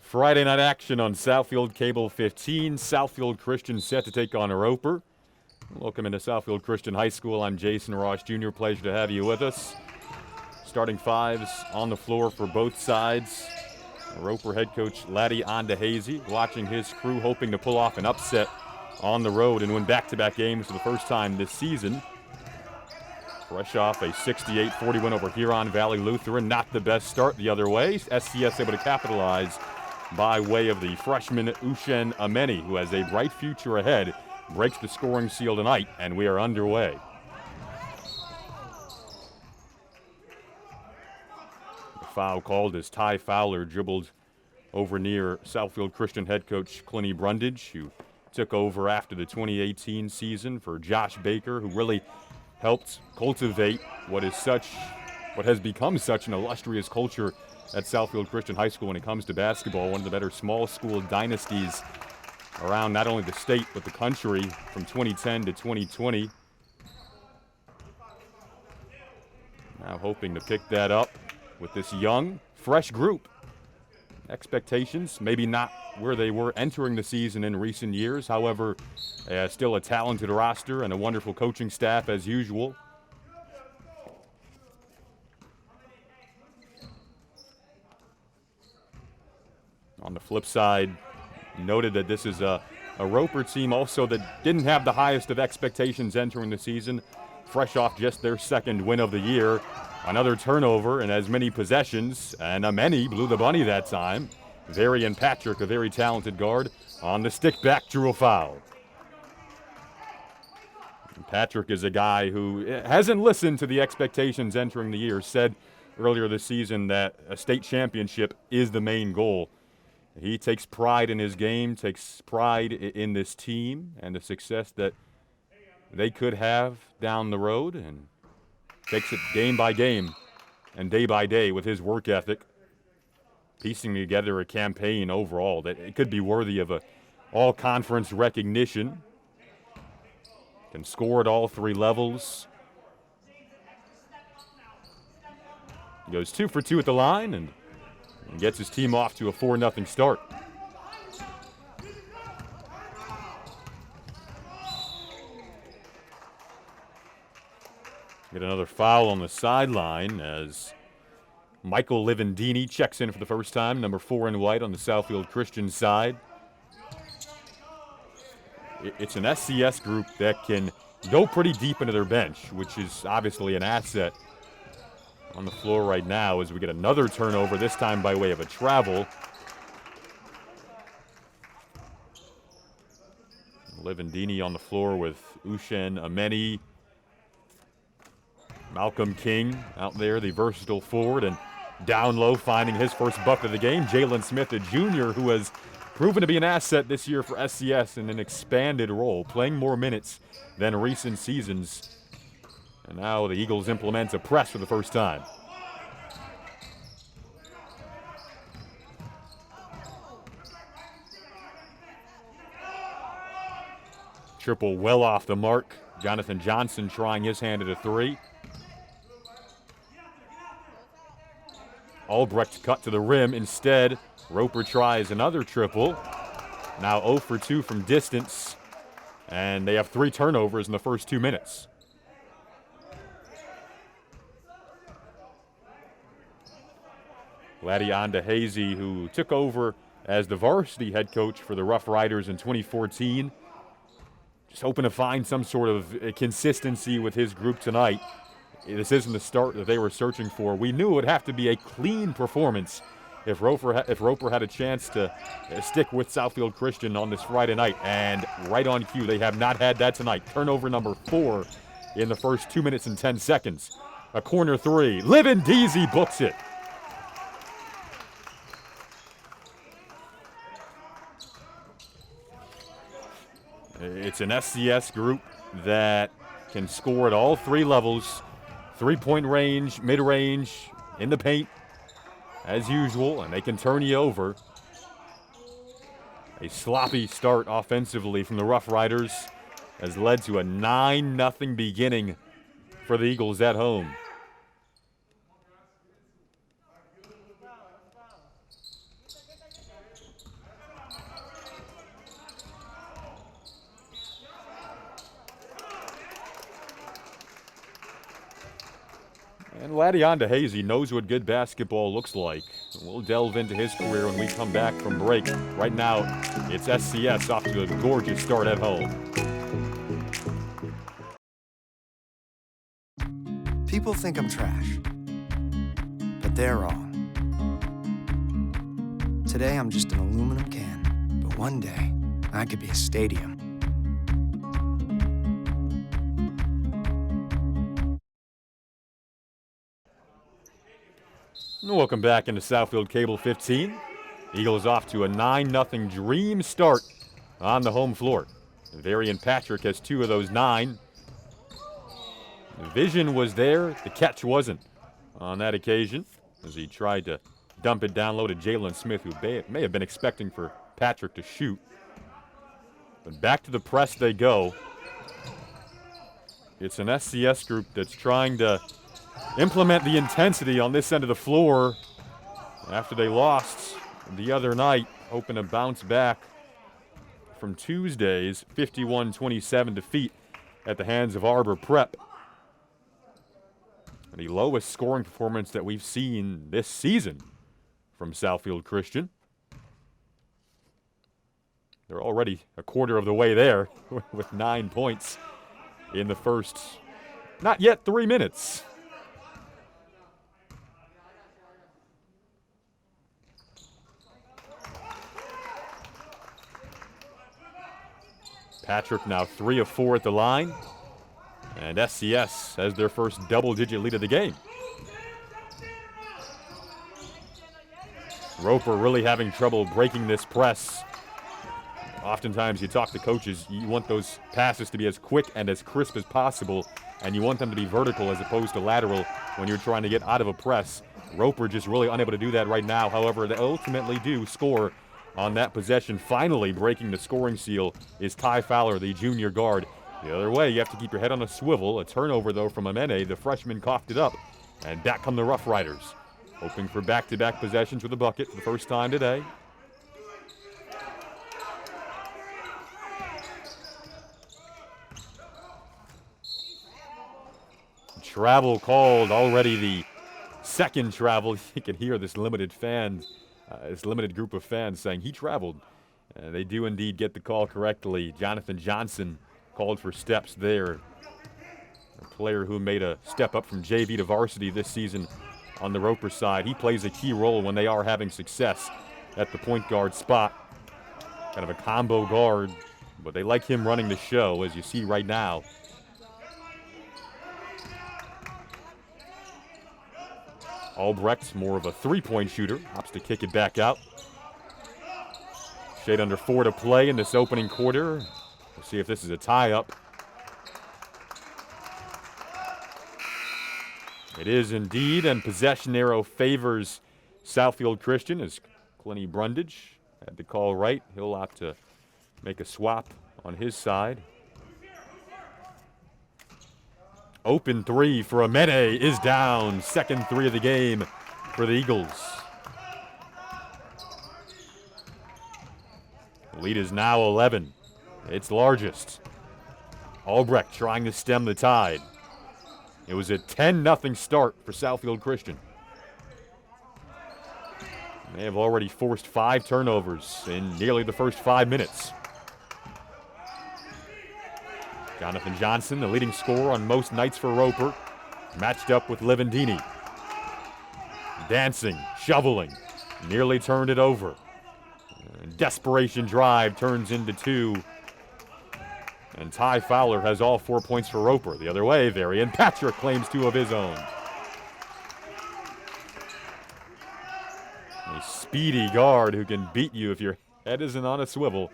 Friday night action on Southfield Cable 15. Southfield Christian set to take on Roeper. Welcome into Southfield Christian High School. I'm Jason Ross Jr. Pleasure to have you with us. Starting fives on the floor for both sides. Roeper head coach Laddie Andahazy watching his crew, hoping to pull off an upset on the road and win back-to-back games for the first time this season. Fresh off a 68-40 win over Huron Valley Lutheran. Not the best start the other way. SCS able to capitalize by way of the freshman Ushen Ameni, who has a bright future ahead. Breaks the scoring seal tonight, and we are underway. The foul called as Ty Fowler dribbled over near Southfield Christian head coach Clinty Brundage, who took over after the 2018 season for Josh Baker, who really helped cultivate what has become such an illustrious culture at Southfield Christian High School when it comes to basketball. One of the better small school dynasties around not only the state but the country from 2010 to 2020. Now hoping to pick that up with this young, fresh group. Expectations maybe not where they were entering the season in recent years. However, still a talented roster and a wonderful coaching staff as usual. On the flip side, noted that this is a Roeper team also that didn't have the highest of expectations entering the season. Fresh off just their second win of the year. Another turnover and as many possessions, and Ameni blew the bunny that time. Varian Patrick, a very talented guard, on the stick back, drew a foul. Patrick is a guy who hasn't listened to the expectations entering the year, said earlier this season that a state championship is the main goal. He takes pride in his game, takes pride in this team and the success that they could have down the road, and takes it game by game and day by day with his work ethic, piecing together a campaign overall that it could be worthy of a all-conference recognition. Can score at all three levels. He goes 2 for 2 at the line and gets his team off to a 4-0 start. Get another foul on the sideline as Michael Livendini checks in for the first time, number 4 in white on the Southfield Christian side. It's an SCS group that can go pretty deep into their bench, which is obviously an asset. On the floor right now as we get another turnover, this time by way of a travel. Livendini on the floor with Ushen Ameni. Malcolm King out there, the versatile forward, and down low finding his first bucket of the game, Jalen Smith, a junior who has proven to be an asset this year for SCS in an expanded role, playing more minutes than recent seasons. And now the Eagles implement a press for the first time. Triple well off the mark. Jonathan Johnson trying his hand at a 3. Albrecht cut to the rim. Instead, Roeper tries another triple. Now 0 for 2 from distance. And they have 3 turnovers in the first 2 minutes. Laddie Andahazy, who took over as the varsity head coach for the Roughriders in 2014. Just hoping to find some sort of consistency with his group tonight. This isn't the start that they were searching for. We knew it would have to be a clean performance if Roeper had a chance to stick with Southfield Christian on this Friday night. And right on cue, they have not had that tonight. Turnover number 4 in the first 2 minutes and 10 seconds. A corner 3. Livendini books it. It's an SCS group that can score at all 3 levels. 3-point range, mid-range, in the paint, as usual, and they can turn you over. A sloppy start offensively from the Roughriders has led to a 9-0 beginning for the Eagles at home. And Ladion DeHazy knows what good basketball looks like. We'll delve into his career when we come back from break. Right now, it's SCS off to a gorgeous start at home. People think I'm trash, but they're wrong. Today, I'm just an aluminum can, but one day, I could be a stadium. Welcome back into Southfield Cable 15. Eagles off to a 9-0 dream start on the home floor. Varian Patrick has 2 of those 9. The vision was there, the catch wasn't on that occasion as he tried to dump it down low to Jalen Smith, who may have been expecting for Patrick to shoot. But back to the press they go. It's an SCS group that's trying to implement the intensity on this end of the floor after they lost the other night, hoping to bounce back from Tuesday's 51-27 defeat at the hands of Arbor Prep. The lowest scoring performance that we've seen this season from Southfield Christian. They're already a quarter of the way there with 9 points in the first, not yet 3 minutes. Patrick now 3 of 4 at the line. And SCS has their first double-digit lead of the game. Roeper really having trouble breaking this press. Oftentimes you talk to coaches, you want those passes to be as quick and as crisp as possible, and you want them to be vertical as opposed to lateral when you're trying to get out of a press. Roeper just really unable to do that right now. However, they ultimately do score on that possession. Finally breaking the scoring seal is Ty Fowler, the junior guard. The other way, you have to keep your head on a swivel. A turnover, though, from Amene. The freshman coughed it up. And back come the Roughriders, hoping for back-to-back possessions with a bucket for the first time today. Travel called, already the second travel. You can hear this limited group of fans saying he traveled. They do indeed get the call correctly. Jonathan Johnson called for steps there. A player who made a step up from JV to varsity this season on the Roeper side. He plays a key role when they are having success at the point guard spot. Kind of a combo guard, but they like him running the show, as you see right now. Albrecht, more of a three-point shooter, opts to kick it back out. Shade under 4 to play in this opening quarter. We'll see if this is a tie-up. It is indeed, and possession arrow favors Southfield Christian as Clinty Brundage had the call right. He'll opt to make a swap on his side. Open 3 for Amene is down. Second 3 of the game for the Eagles. The lead is now 11. It's largest. Albrecht trying to stem the tide. It was a 10-0 start for Southfield Christian. They have already forced 5 turnovers in nearly the first 5 minutes. Jonathan Johnson, the leading scorer on most nights for Roeper, matched up with Livendini. Dancing, shoveling, nearly turned it over. Desperation drive turns into 2. And Ty Fowler has all 4 points for Roeper. The other way, Varian Patrick claims 2 of his own. A speedy guard who can beat you if your head isn't on a swivel.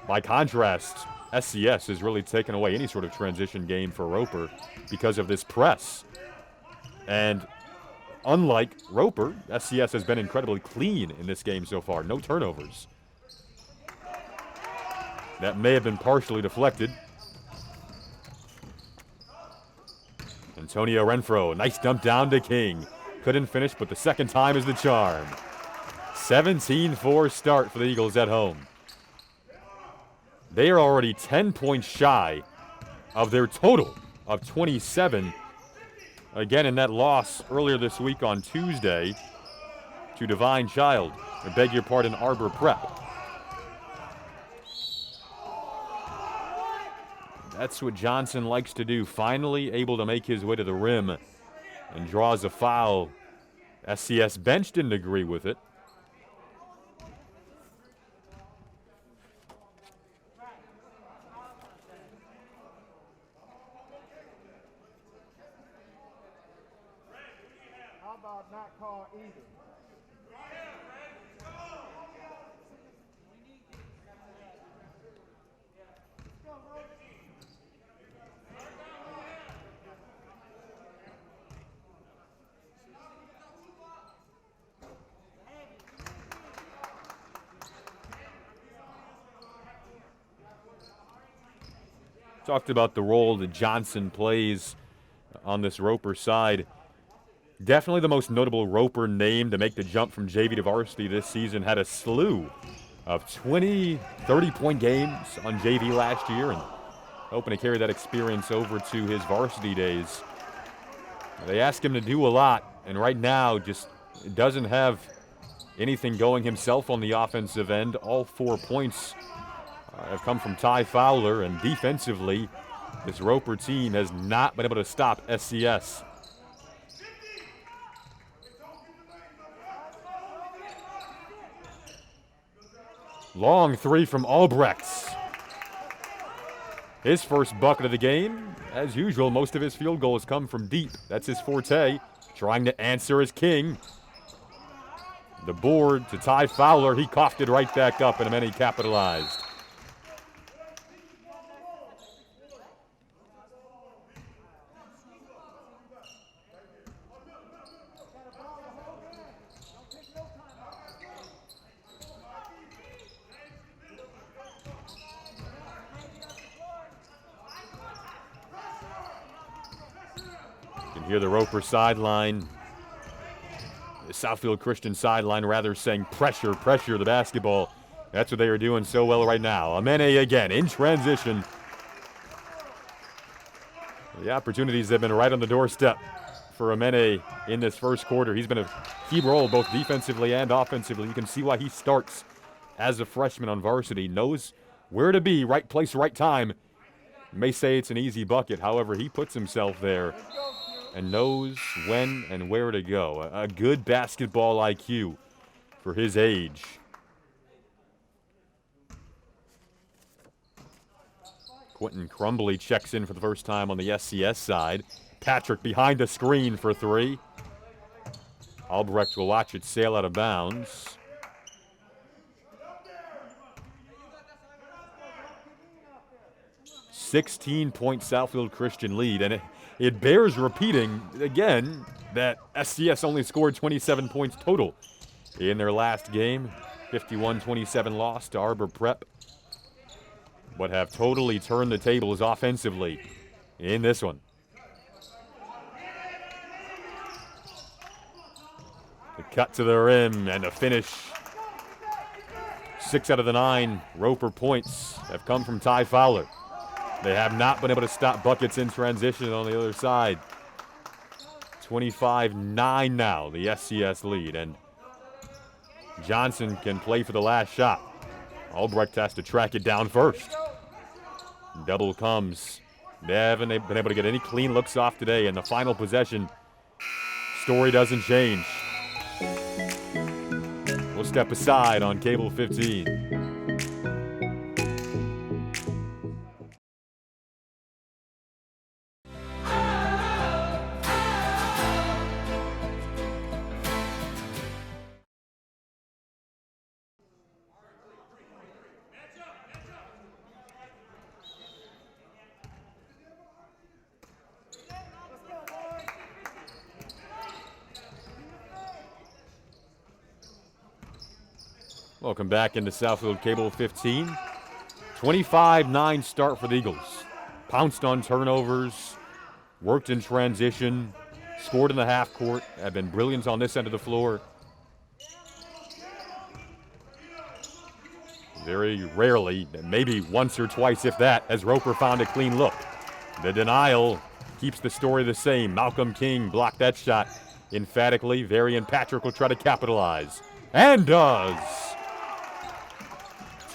By contrast, SCS has really taken away any sort of transition game for Roeper because of this press. And unlike Roeper, SCS has been incredibly clean in this game so far. No turnovers. That may have been partially deflected. Antonio Renfro, nice dump down to King. Couldn't finish, but the second time is the charm. 17-4 start for the Eagles at home. They are already 10 points shy of their total of 27 again in that loss earlier this week on Tuesday to Divine Child. I beg your pardon, Arbor Prep. That's what Johnson likes to do. Finally able to make his way to the rim and draws a foul. SCS bench didn't agree with it. How about not call either? Talked about the role that Johnson plays on this Roeper side. Definitely the most notable Roeper name to make the jump from JV to varsity this season. Had a slew of 20, 30-point games on JV last year and hoping to carry that experience over to his varsity days. They ask him to do a lot, and right now just doesn't have anything going himself on the offensive end. All 4 points have come from Ty Fowler, and defensively, this Roeper team has not been able to stop SCS. Long three from Albrecht. His first bucket of the game. As usual, most of his field goals come from deep. That's his forte, trying to answer as king. The board to Ty Fowler. He coughed it right back up, and Ameni capitalized. Hear the Roeper sideline, the Southfield Christian sideline rather, saying pressure, pressure the basketball. That's what they are doing so well right now. Amene again in transition. The opportunities have been right on the doorstep for Amene in this first quarter. He's been a key role both defensively and offensively. You can see why he starts as a freshman on varsity. Knows where to be, right place, right time. You may say it's an easy bucket. However, he puts himself there and knows when and where to go. A good basketball IQ for his age. Quentin Crumbly checks in for the first time on the SCS side. Patrick behind the screen for three. Albrecht will watch it sail out of bounds. "16-point Southfield Christian lead, and it bears repeating again that SCS only scored 27 points total in their last game. 51-27 loss to Arbor Prep, but have totally turned the tables offensively in this one. The cut to the rim and the finish. 6 out of the 9 Roeper points have come from Ty Fowler. They have not been able to stop buckets in transition on the other side. 25-9 now, the SCS lead, and Johnson can play for the last shot. Albrecht has to track it down first. Double comes. They haven't been able to get any clean looks off today, and the final possession, story doesn't change. We'll step aside on Cable 15. Welcome back into Southfield Cable 15. 25-9 start for the Eagles. Pounced on turnovers, worked in transition, scored in the half court, have been brilliant on this end of the floor. Very rarely, maybe once or twice if that, has Roeper found a clean look. The denial keeps the story the same. Malcolm King blocked that shot emphatically. Varian Patrick will try to capitalize. And does.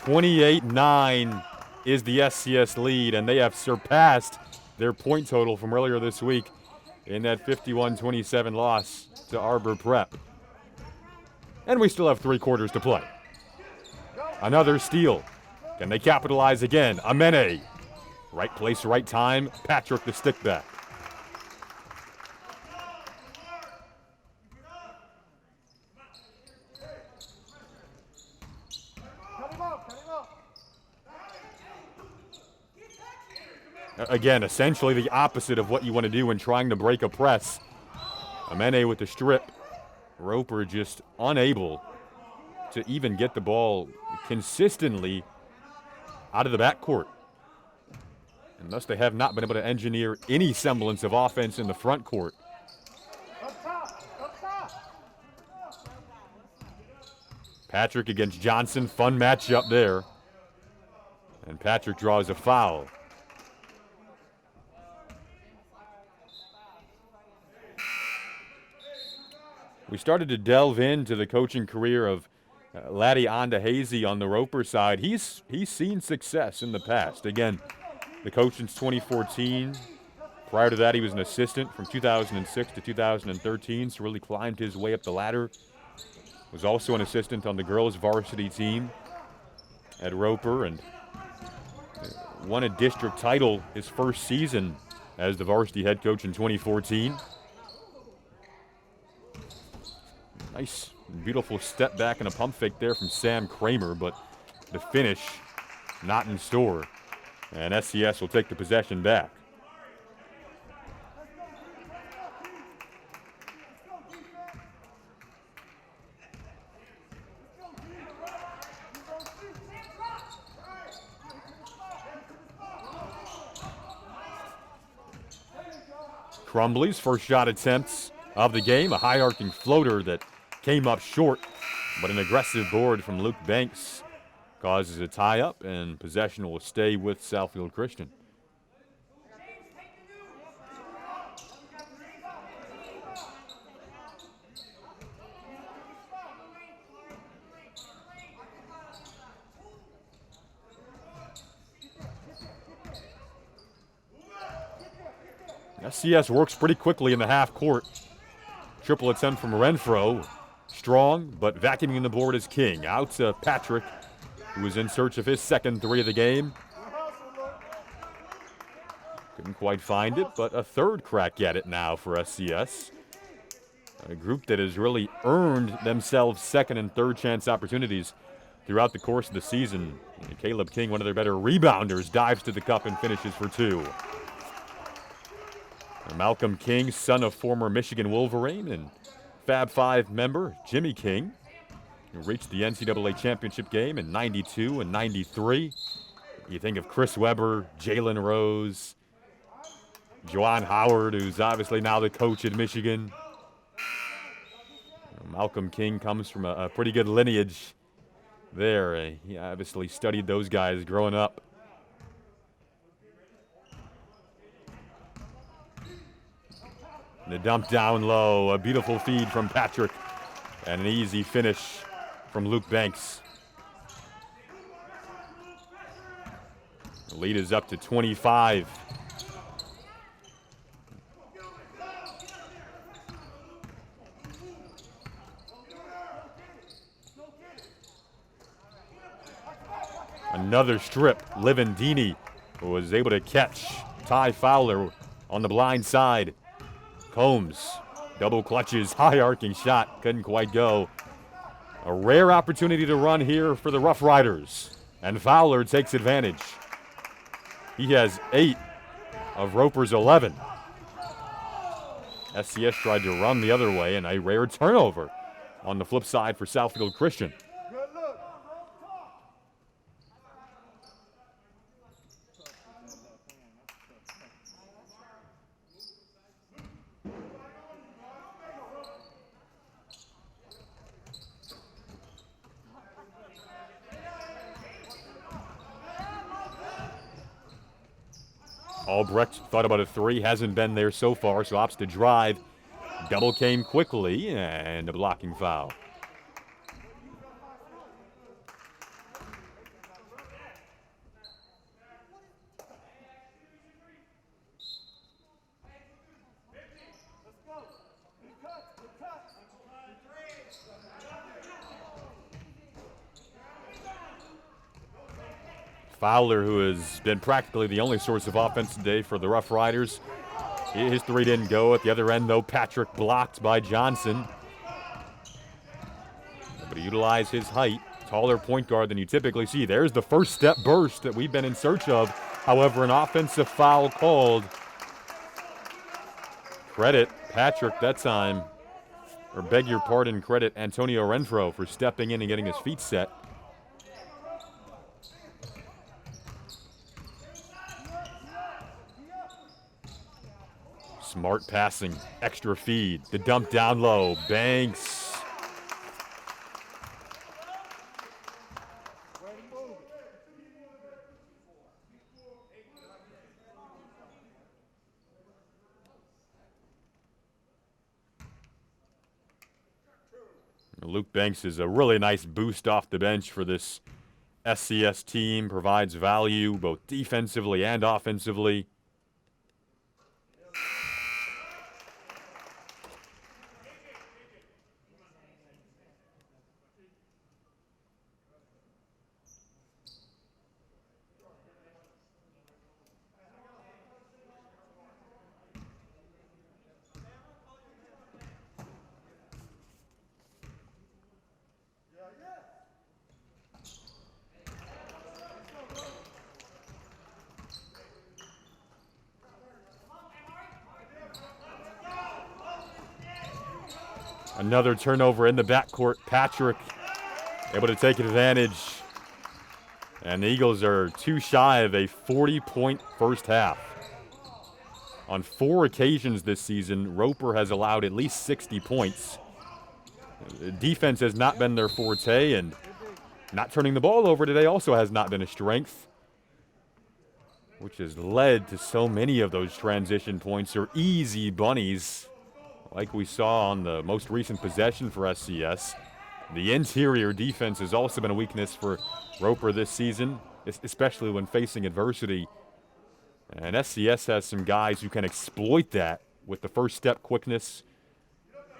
28-9 is the SCS lead, and they have surpassed their point total from earlier this week in that 51-27 loss to Arbor Prep. And we still have 3 quarters to play. Another steal. Can they capitalize again? Amene. Right place, right time. Patrick the stick back. Again, essentially the opposite of what you want to do when trying to break a press. Amene with the strip. Roeper just unable to even get the ball consistently out of the backcourt. And thus they have not been able to engineer any semblance of offense in the front court. Patrick against Johnson, fun matchup there. And Patrick draws a foul. We started to delve into the coaching career of Laddie Andahazy on the Roeper side. He's seen success in the past. Again, the coach since 2014. Prior to that, he was an assistant from 2006 to 2013, so really climbed his way up the ladder. Was also an assistant on the girls' varsity team at Roeper and won a district title his first season as the varsity head coach in 2014. Nice, beautiful step back and a pump fake there from Sam Kramer, but the finish not in store. And SCS will take the possession back. Crumbly's first shot attempts of the game, a high arcing floater that came up short, but an aggressive board from Luke Banks causes a tie-up, and possession will stay with Southfield Christian. SCS works pretty quickly in the half court. Triple attempt from Renfro. Strong, but vacuuming the board is King. Out to Patrick, who is in search of his second 3 of the game. Couldn't quite find it, but a third crack at it now for SCS. A group that has really earned themselves second and third chance opportunities throughout the course of the season. And Caleb King, one of their better rebounders, dives to the cup and finishes for 2. And Malcolm King, son of former Michigan Wolverine and Fab Five member Jimmy King, who reached the NCAA championship game in '92 and '93. You think of Chris Webber, Jalen Rose, Juwan Howard, who's obviously now the coach at Michigan. Malcolm King comes from a pretty good lineage there. He obviously studied those guys growing up. And the dump down low, a beautiful feed from Patrick, and an easy finish from Luke Banks. The lead is up to 25. Another strip. Livendini was able to catch Ty Fowler on the blind side. Combs, double clutches, high arcing shot, couldn't quite go. A rare opportunity to run here for the Roughriders, and Fowler takes advantage. He has 8 of Roper's 11. SCS tried to run the other way, and a rare turnover on the flip side for Southfield Christian. Albrecht thought about a three, hasn't been there so far, so opts to drive. Double came quickly, and a blocking foul. Fowler, who has been practically the only source of offense today for the Rough Riders. His three didn't go. At the other end, though, Patrick blocked by Johnson. But he utilized his height, taller point guard than you typically see. There's the first step burst that we've been in search of. However, an offensive foul called. Credit Patrick that time, or beg your pardon, credit Antonio Renfro for stepping in and getting his feet set. Smart passing, extra feed, the dump down low, Banks. Luke Banks is a really nice boost off the bench for this SCS team, provides value both defensively and offensively. Another turnover in the backcourt. Patrick able to take advantage. And the Eagles are too shy of a 40-point first half. On 4 occasions this season, Roper has allowed at least 60 points. Defense has not been their forte, and not turning the ball over today also has not been a strength, which has led to so many of those transition points or easy bunnies, like we saw on the most recent possession for SCS. The interior defense has also been a weakness for Roper this season, especially when facing adversity. And SCS has some guys who can exploit that with the first step quickness,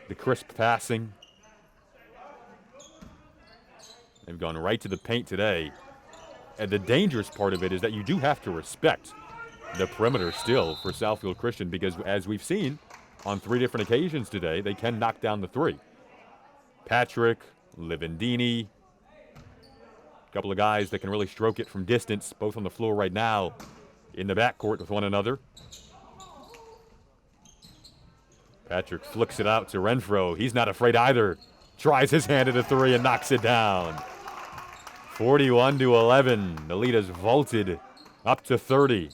the crisp passing. They've gone right to the paint today. And the dangerous part of it is that you do have to respect the perimeter still for Southfield Christian, because as we've seen on 3 different occasions today, they can knock down the 3. Patrick, Livendini, a couple of guys that can really stroke it from distance, both on the floor right now in the backcourt with one another. Patrick flicks it out to Renfro. He's not afraid either. Tries his hand at a 3 and knocks it down. 41-11. The lead has vaulted up to 30.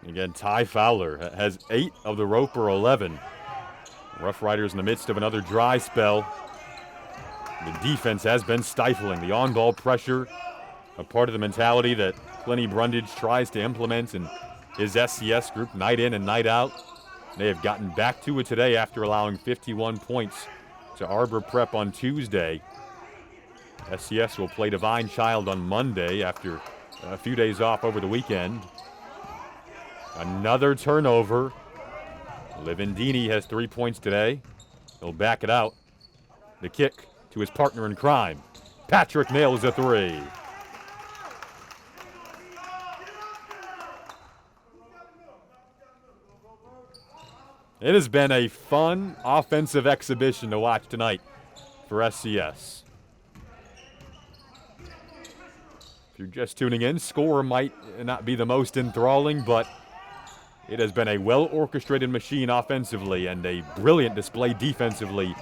Again, Ty Fowler has 8 of the Roper 11. Rough Riders in the midst of another dry spell. The defense has been stifling. The on-ball pressure, a part of the mentality that Clinty Brundage tries to implement in his SCS group night in and night out. They have gotten back to it today after allowing 51 points to Arbor Prep on Tuesday. SCS will play Divine Child on Monday after a few days off over the weekend. Another turnover. Livendini has 3 points today. He'll back it out. The kick to his partner in crime. Patrick nails a 3. It has been a fun offensive exhibition to watch tonight for SCS. you're just tuning in, score might not be the most enthralling, but it has been a well-orchestrated machine offensively and a brilliant display defensively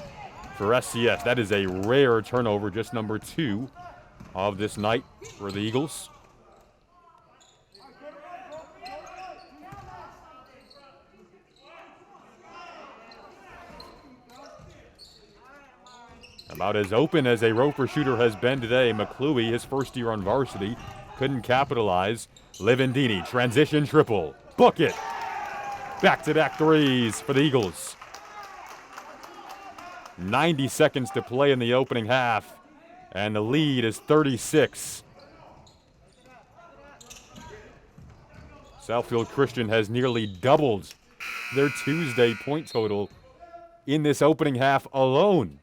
for SCS. That is a rare turnover, just number 2 of this night for the Eagles. About as open as a Roeper shooter has been today. McClooey, his first year on varsity, couldn't capitalize. Livendini, transition triple. Book it. Back-to-back threes for the Eagles. 90 seconds to play in the opening half, and the lead is 36. Southfield Christian has nearly doubled their Tuesday point total in this opening half alone.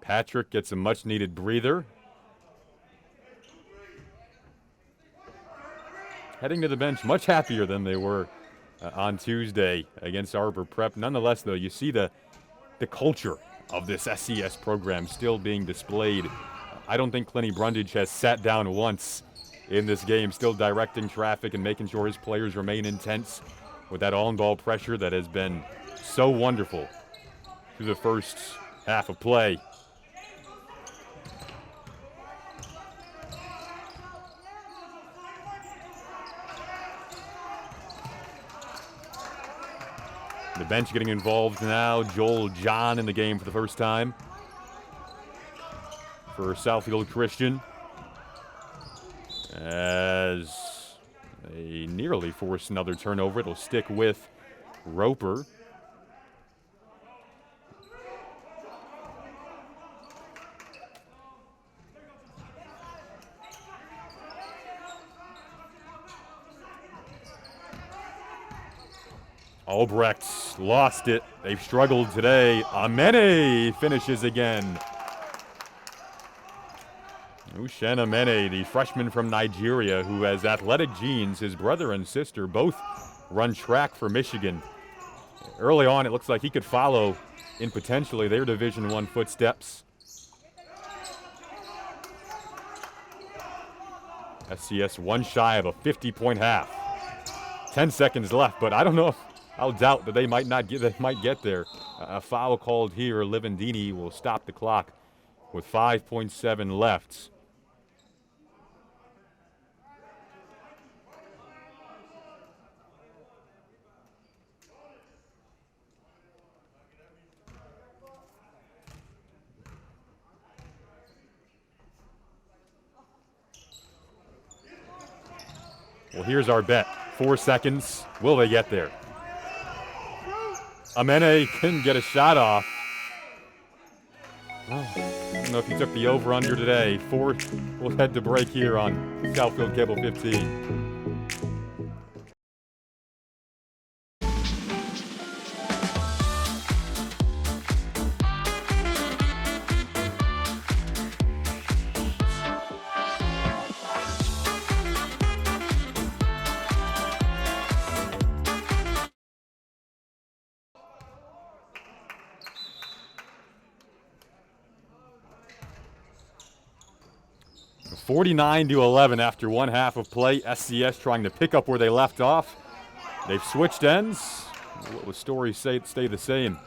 Patrick gets a much-needed breather. Heading to the bench, much happier than they were on Tuesday against Arbor Prep. Nonetheless, though, you see the culture of this SCS program still being displayed. I don't think Clenny Brundage has sat down once in this game, still directing traffic and making sure his players remain intense with that on-ball pressure that has been so wonderful through the first half of play. The bench getting involved now. Joel John in the game for the first time for Southfield Christian, as they nearly force another turnover. It'll stick with Roeper. Albrecht lost it. They've struggled today. Amene finishes again. Ushen Amene, the freshman from Nigeria who has athletic genes. His brother and sister both run track for Michigan. Early on, it looks like he could follow in potentially their Division I footsteps. SCS one shy of a 50-point half. 10 seconds left, but I don't know if I'll doubt that they might get there. A foul called here. Livendini will stop the clock with 5.7 left. Well, here's our bet. 4 seconds. Will they get there? Amene couldn't get a shot off. Well, I don't know if he took the over-under today. We'll head to break here on Southfield Cable 15. (49-11) after one half of play. SCS trying to pick up where they left off. They've switched ends. What would Story say? Stay the same.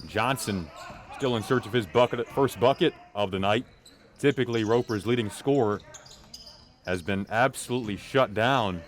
Johnson still in search of his first bucket of the night. Typically, Roper's leading scorer has been absolutely shut down.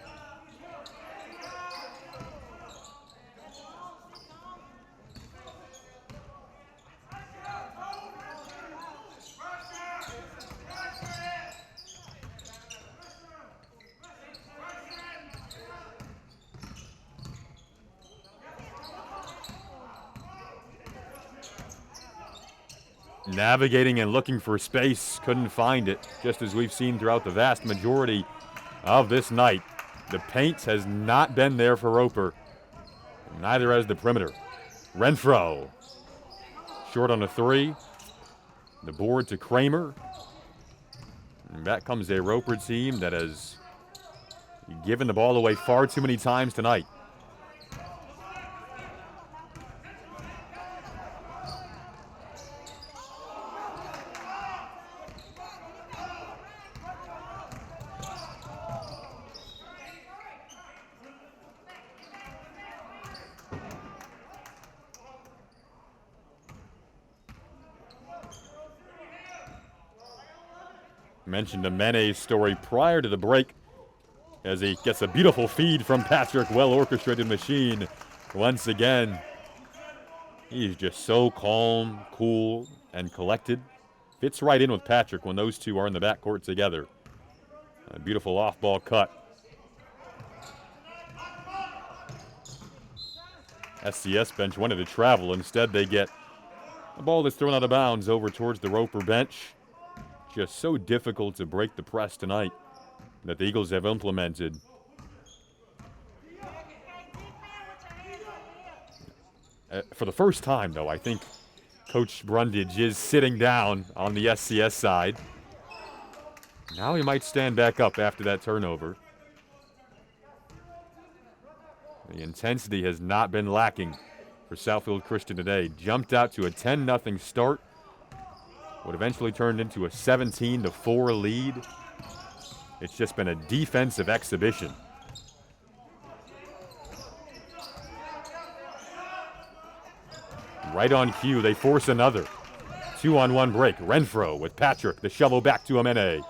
Navigating and looking for space, couldn't find it, just as we've seen throughout the vast majority of this night. The paint has not been there for Roper, neither has the perimeter. Renfro, short on a three. The board to Kramer. And back comes a Roper team that has You've given the ball away far too many times tonight. Mentioned Amene's story prior to the break as he gets a beautiful feed from Patrick, well-orchestrated machine. Once again, he's just so calm, cool, and collected. Fits right in with Patrick when those two are in the backcourt together. A beautiful off-ball cut. SCS bench wanted to travel. Instead, they get a ball that's thrown out of bounds over towards the Roeper bench. Just so difficult to break the press tonight that the Eagles have implemented. For the first time, though, I think Coach Brundage is sitting down on the SCS side. Now he might stand back up after that turnover. The intensity has not been lacking for Southfield Christian today. Jumped out to a 10-0 start. What eventually turned into a 17-4 lead. It's just been a defensive exhibition. Right on cue, they force another. 2-on-1 break. Renfro with Patrick. The shovel back to Amene.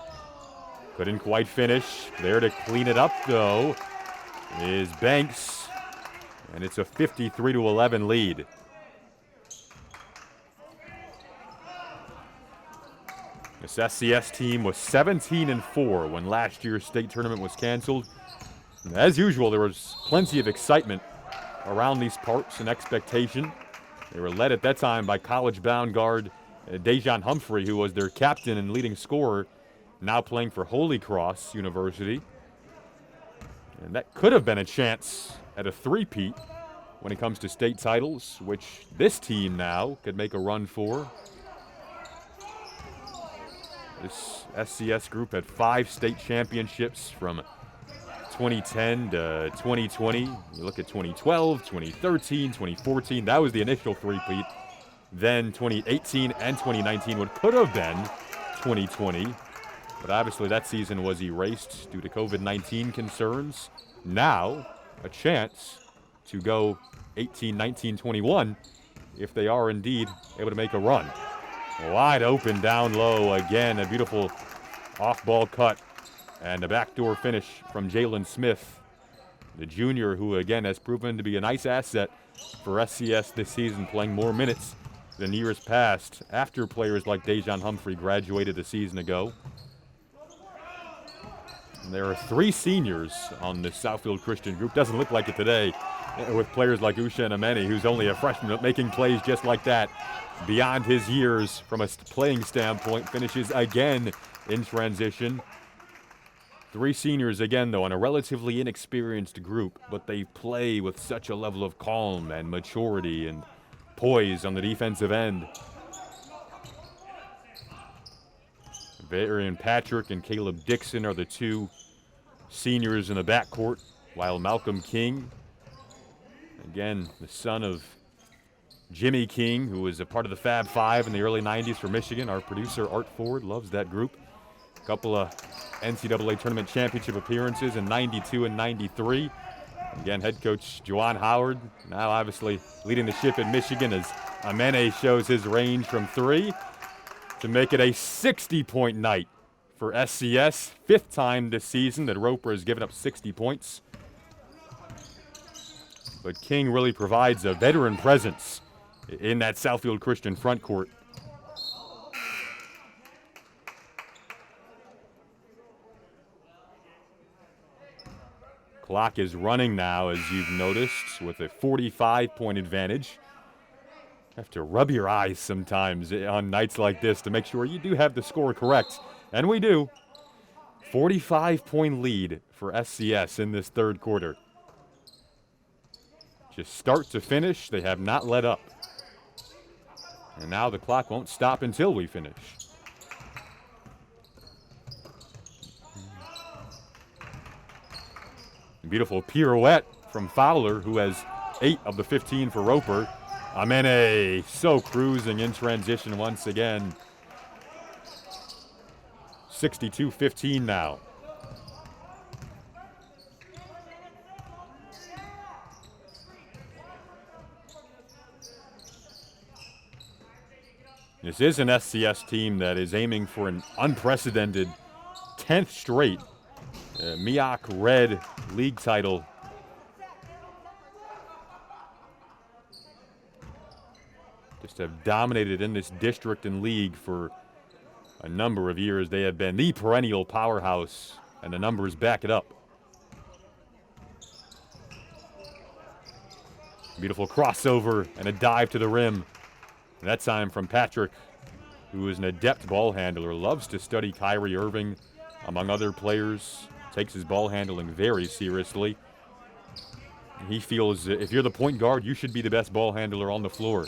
Couldn't quite finish. There to clean it up, though, is Banks. And it's a 53-11 lead. This SCS team was 17-4 when last year's state tournament was canceled. And as usual, there was plenty of excitement around these parts and expectation. They were led at that time by college-bound guard Dejan Humphrey, who was their captain and leading scorer, now playing for Holy Cross University. And that could have been a chance at a three-peat when it comes to state titles, which this team now could make a run for. This SCS group had 5 state championships from 2010 to 2020. You look at 2012, 2013, 2014. That was the initial three-peat. Then 2018 and 2019 what could have been 2020. But obviously that season was erased due to COVID-19 concerns. Now, a chance to go 18, 19, 21 if they are indeed able to make a run. Wide open down low again, a beautiful off-ball cut and a backdoor finish from Jalen Smith, the junior who again has proven to be a nice asset for SCS this season, playing more minutes than years past after players like Dejan Humphrey graduated a season ago. And there are 3 seniors on this Southfield Christian group. Doesn't look like it today with players like Usha and Ameni, who's only a freshman, making plays just like that. Beyond his years from a playing standpoint, finishes again in transition. 3 seniors again, though, on a relatively inexperienced group, but they play with such a level of calm and maturity and poise on the defensive end. Varian Patrick and Caleb Dixon are the 2 seniors in the backcourt, while Malcolm King, again, the son of Jimmy King, who was a part of the Fab Five in the early 90s for Michigan. Our producer, Art Ford, loves that group. A couple of NCAA tournament championship appearances in 92 and 93. Again, head coach Juwan Howard, now obviously leading the ship in Michigan as Amene shows his range from 3 to make it a 60-point night for SCS. 5th time this season that Roeper has given up 60 points. But King really provides a veteran presence in that Southfield Christian front court. Clock is running now, as you've noticed, with a 45-point advantage. You have to rub your eyes sometimes on nights like this to make sure you do have the score correct. And we do. 45-point lead for SCS in this third quarter. Just start to finish, they have not let up. And now the clock won't stop until we finish. Beautiful pirouette from Fowler, who has 8 of the 15 for Roeper. Amene so cruising in transition once again. 62-15 now. This is an SCS team that is aiming for an unprecedented 10th straight MEAC Red League title. Just have dominated in this district and league for a number of years. They have been the perennial powerhouse, and the numbers back it up. Beautiful crossover and a dive to the rim. And that time from Patrick, who is an adept ball handler, loves to study Kyrie Irving, among other players, takes his ball handling very seriously. He feels if you're the point guard, you should be the best ball handler on the floor.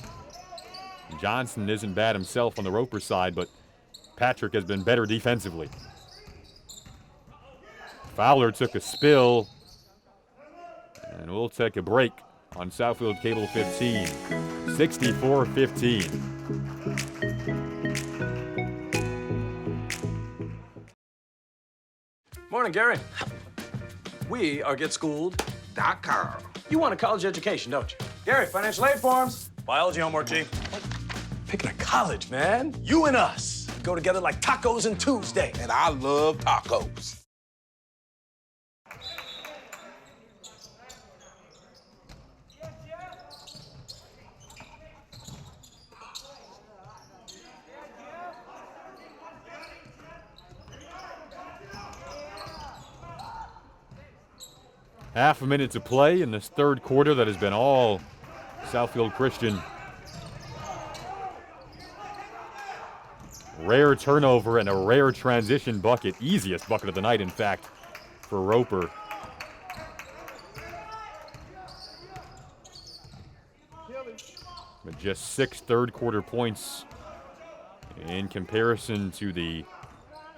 Johnson isn't bad himself on the Roeper side, but Patrick has been better defensively. Fowler took a spill, and we'll take a break on Southfield Cable 15, 64-15. Morning, Gary. We are GetSchooled.com. You want a college education, don't you? Gary, financial aid forms. Biology homework, G. What? Picking a college, man. You and us. We go together like tacos and Tuesday. And I love tacos. Half a minute to play in this third quarter that has been all Southfield Christian. Rare turnover and a rare transition bucket. Easiest bucket of the night, in fact, for Roeper. But just 6 third quarter points in comparison to the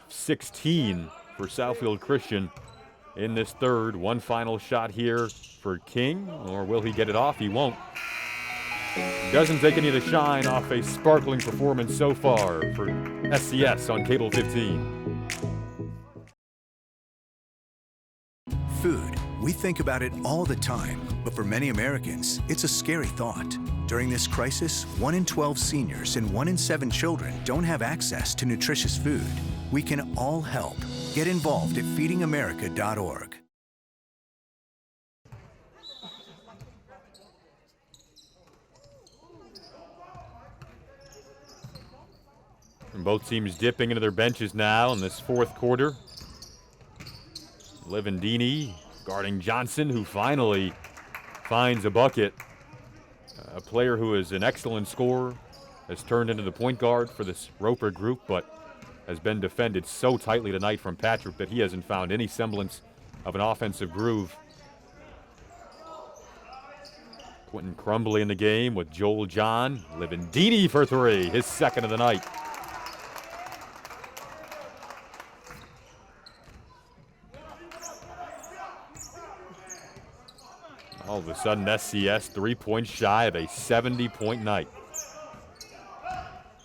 16 for Southfield Christian in this third. One final shot here for King, or will he get it off? He won't. Doesn't take any of the shine off a sparkling performance so far for SCS on Cable 15. Food. We think about it all the time, but for many Americans, it's a scary thought. During this crisis, 1 in 12 seniors and 1 in 7 children don't have access to nutritious food. We can all help. Get involved at feedingamerica.org. And both teams dipping into their benches now in this fourth quarter. Levandini guarding Johnson, who finally finds a bucket. A player who is an excellent scorer, has turned into the point guard for this Roeper group, but has been defended so tightly tonight from Patrick that he hasn't found any semblance of an offensive groove. Quentin Crumbly in the game with Joel John. Levandini for 3, his second of the night. All of a sudden, SCS 3 points shy of a 70-point night.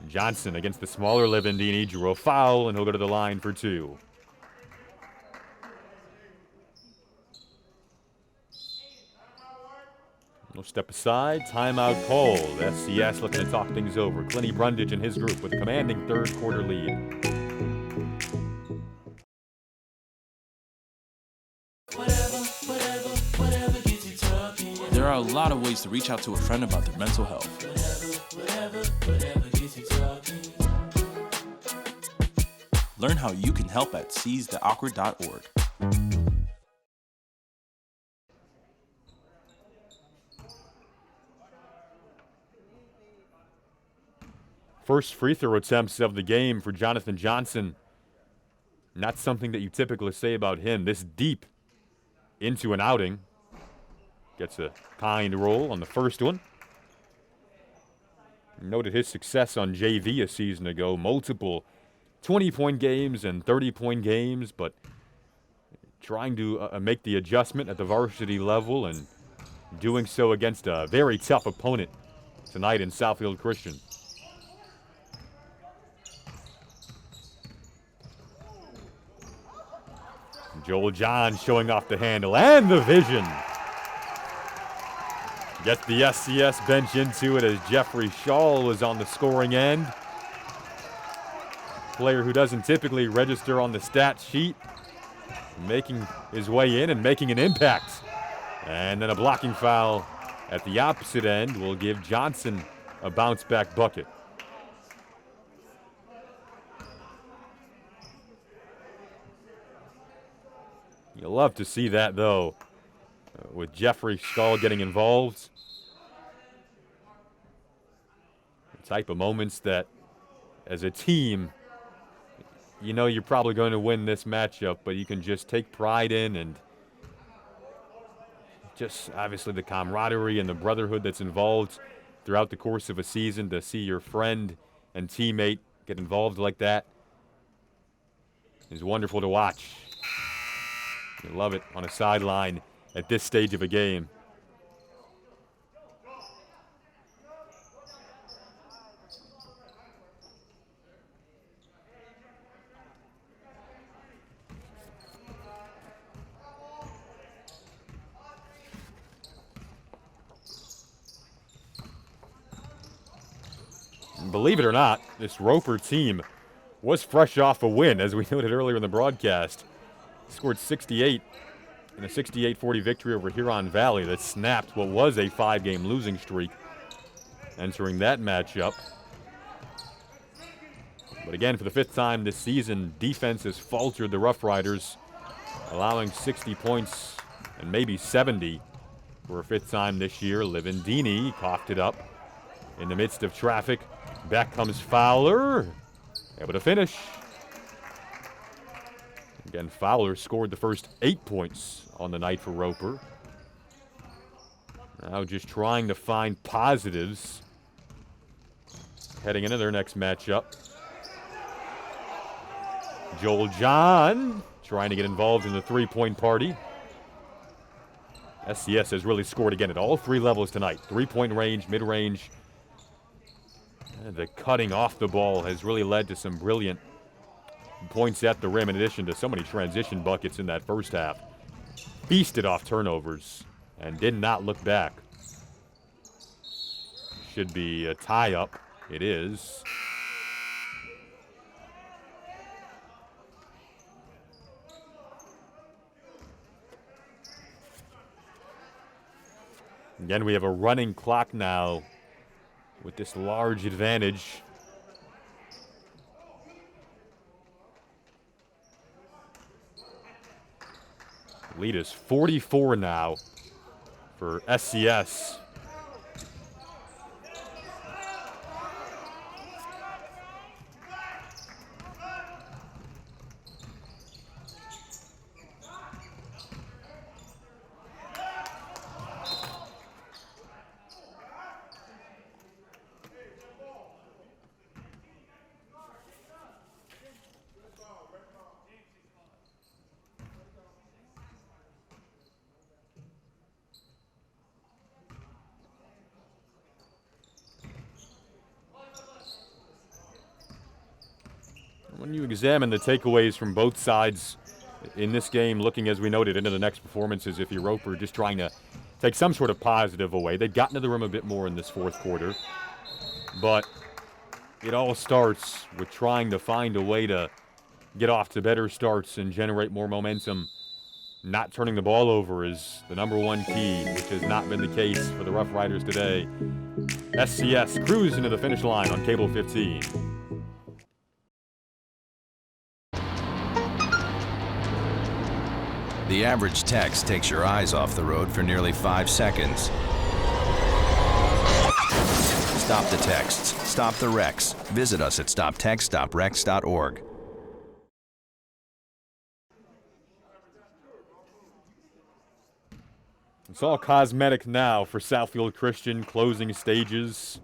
Johnson against the smaller Levandini drew a foul, and he'll go to the line for 2. No step aside, timeout called. SCS looking to talk things over. Clinty Brundage and his group with a commanding third quarter lead. There are a lot of ways to reach out to a friend about their mental health. Learn how you can help at seizetheawkward.org. First free throw attempts of the game for Jonathan Johnson. Not something that you typically say about him. This deep into an outing. Gets a kind roll on the first one. Noted his success on JV a season ago. Multiple 20-point games and 30-point games, but trying to make the adjustment at the varsity level and doing so against a very tough opponent tonight in Southfield Christian. Joel John showing off the handle and the vision. Gets the SCS bench into it as Jeffrey Shaw was on the scoring end. Player who doesn't typically register on the stat sheet, making his way in and making an impact. And then a blocking foul at the opposite end will give Johnson a bounce-back bucket. You'll love to see that, though, with Jeffrey Stahl getting involved. The type of moments that, as a team, you know you're probably going to win this matchup, but you can just take pride in, and just obviously the camaraderie and the brotherhood that's involved throughout the course of a season. To see your friend and teammate get involved like that is wonderful to watch. You love it on a sideline at this stage of a game. And believe it or not, this Roeper team was fresh off a win, as we noted earlier in the broadcast. Scored 68 in a 68-40 victory over Huron Valley that snapped what was a 5-game losing streak entering that matchup. But again, for the 5th time this season, defense has faltered the Roughriders, allowing 60 points and maybe 70 for a 5th time this year. Livendini coughed it up in the midst of traffic. Back comes Fowler, able to finish. Again, Fowler scored the first 8 points on the night for Roeper. Now just trying to find positives heading into their next matchup. Joel John trying to get involved in the three-point party. SCS has really scored again at all 3 levels tonight. Three-point range, mid-range. The cutting off the ball has really led to some brilliant points at the rim, in addition to so many transition buckets in that first half. Feasted off turnovers and did not look back. Should be a tie-up. It is. Again, we have a running clock now with this large advantage. Lead is 44 now for SCS. When you examine the takeaways from both sides in this game, looking, as we noted, into the next performances, if you're Roeper just trying to take some sort of positive away. They'd gotten to the rim a bit more in this fourth quarter, but it all starts with trying to find a way to get off to better starts and generate more momentum. Not turning the ball over is the #1 key, which has not been the case for the Roughriders today. SCS cruising to the finish line on Cable 15. The average text takes your eyes off the road for nearly 5 seconds. Stop the texts. Stop the wrecks. Visit us at stoptextstoprex.org. It's all cosmetic now for Southfield Christian. Closing stages.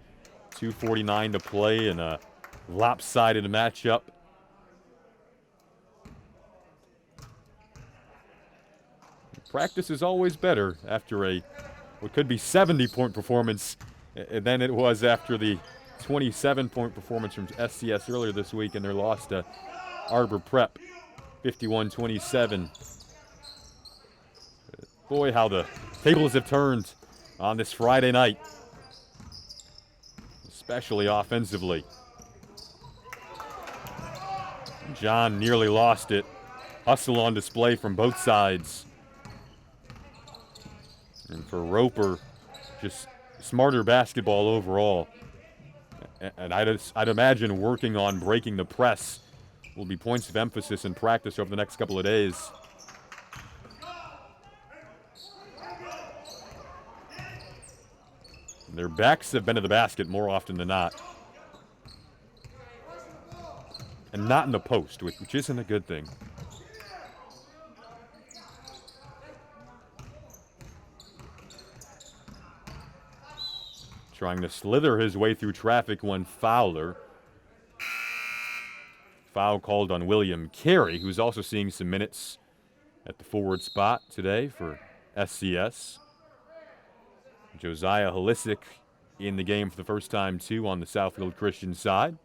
2:49 to play in a lopsided matchup. Practice is always better after what could be 70-point performance than it was after the 27-point performance from SCS earlier this week in their loss to Arbor Prep, 51-27. Boy, how the tables have turned on this Friday night, especially offensively. John nearly lost it. Hustle on display from both sides. And for Roeper, just smarter basketball overall. And I'd imagine working on breaking the press will be points of emphasis in practice over the next couple of days. Their backs have been to the basket more often than not. And not in the post, which isn't a good thing. Trying to slither his way through traffic, one Fowler. Foul called on William Carey, who's also seeing some minutes at the forward spot today for SCS. Josiah Halisic in the game for the first time, too, on the Southfield Christian side.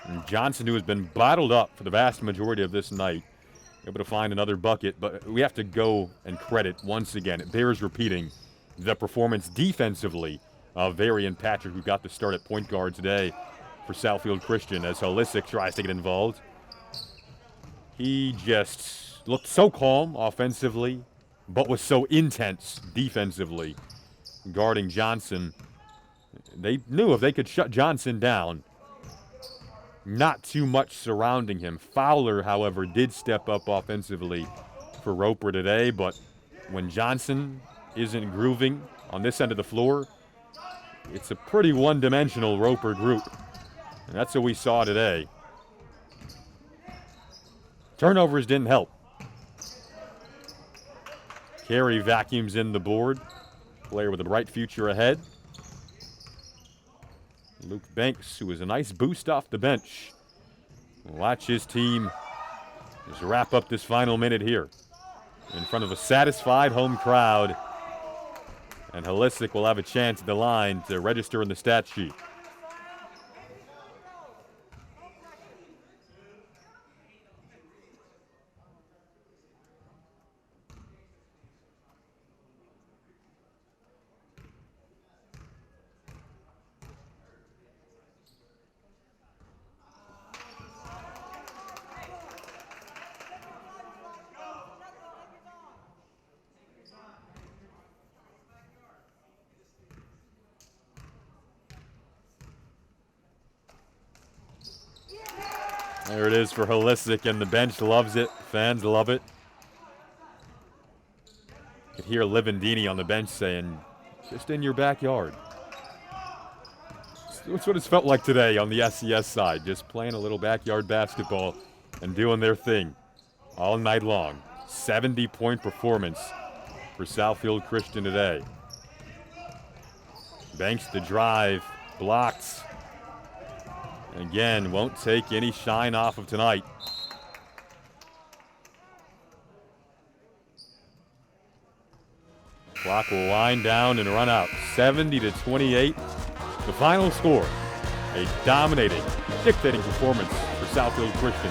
And Johnson, who has been bottled up for the vast majority of this night, able to find another bucket, but we have to go and credit once again. It bears repeating the performance defensively of Varian Patrick, who got the start at point guard today for Southfield Christian as Halisic tries to get involved. He just looked so calm offensively, but was so intense defensively, guarding Johnson. They knew if they could shut Johnson down, not too much surrounding him. Fowler, however, did step up offensively for Roeper today, but when Johnson isn't grooving on this end of the floor, it's a pretty one-dimensional Roeper group. And that's what we saw today. Turnovers didn't help. Carey vacuums in the board. Player with a bright future ahead. Luke Banks, who is a nice boost off the bench. Watch his team just wrap up this final minute here in front of a satisfied home crowd. And Halisic will have a chance at the line to register in the stat sheet. There it is for Halisic, and the bench loves it. Fans love it. You could hear Livendini on the bench saying, just in your backyard. That's what it's felt like today on the SCS side, just playing a little backyard basketball and doing their thing all night long. 70-point performance for Southfield Christian today. Banks to drive, blocked. Again, won't take any shine off of tonight. Clock will wind down and run out. 70-28. The final score. A dominating, dictating performance for Southfield Christian.